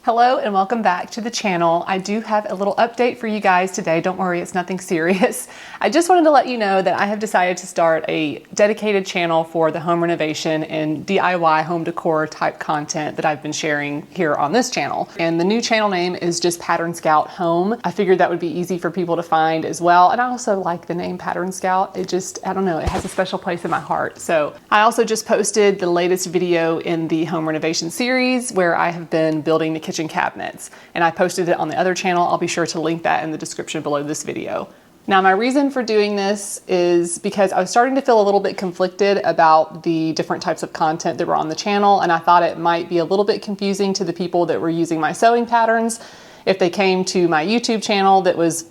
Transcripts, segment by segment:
Hello and welcome back to the channel. I do have a little update for you guys today. Don't worry, it's nothing serious. I just wanted to let you know that I have decided to start a dedicated channel for the home renovation and DIY home decor type content that I've been sharing here on this channel. And the new channel name is just Pattern Scout Home. I figured that would be easy for people to find as well. And I also like the name Pattern Scout. It just, I don't know, it has a special place in my heart. So I also just posted the latest video in the home renovation series where I have been building the kitchen cabinets, and I posted it on the other channel. I'll be sure to link that in the description below this video. Now, my reason for doing this is because I was starting to feel a little bit conflicted about the different types of content that were on the channel, and I thought it might be a little bit confusing to the people that were using my sewing patterns if they came to my YouTube channel that was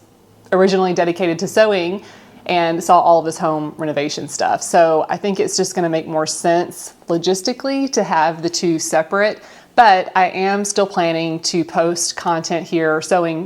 originally dedicated to sewing and saw all of this home renovation stuff. So I think it's just gonna make more sense logistically to have the two separate. But I am still planning to post content here,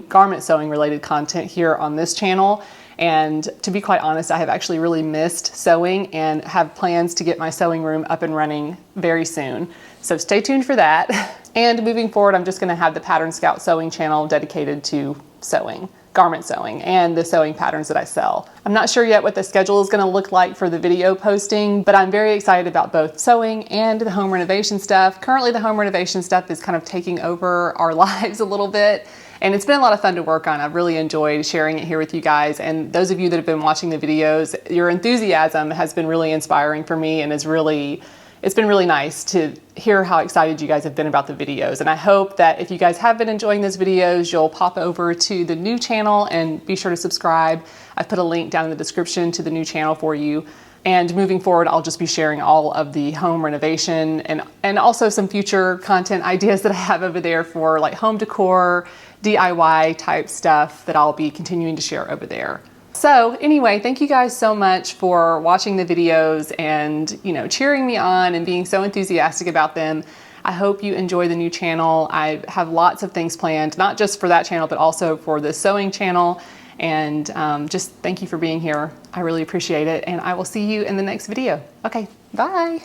garment sewing related content here on this channel. And to be quite honest, I have actually really missed sewing and have plans to get my sewing room up and running very soon. So stay tuned for that. And moving forward, I'm just gonna have the Pattern Scout sewing channel dedicated to sewing, garment sewing, and the sewing patterns that I sell. I'm not sure yet what the schedule is going to look like for the video posting, but I'm very excited about both sewing and the home renovation stuff. Currently, the home renovation stuff is kind of taking over our lives a little bit, and it's been a lot of fun to work on. I've really enjoyed sharing it here with you guys, and those of you that have been watching the videos, your enthusiasm has been really inspiring for me, and it's been really nice to hear how excited you guys have been about the videos. And I hope that if you guys have been enjoying those videos, you'll pop over to the new channel and be sure to subscribe. I've put a link down in the description to the new channel for you. And moving forward, I'll just be sharing all of the home renovation and also some future content ideas that I have over there for like home decor, DIY type stuff that I'll be continuing to share over there. So anyway, thank you guys so much for watching the videos and, cheering me on and being so enthusiastic about them. I hope you enjoy the new channel. I have lots of things planned, not just for that channel, but also for the sewing channel. And just thank you for being here. I really appreciate it. And I will see you in the next video. Okay, bye.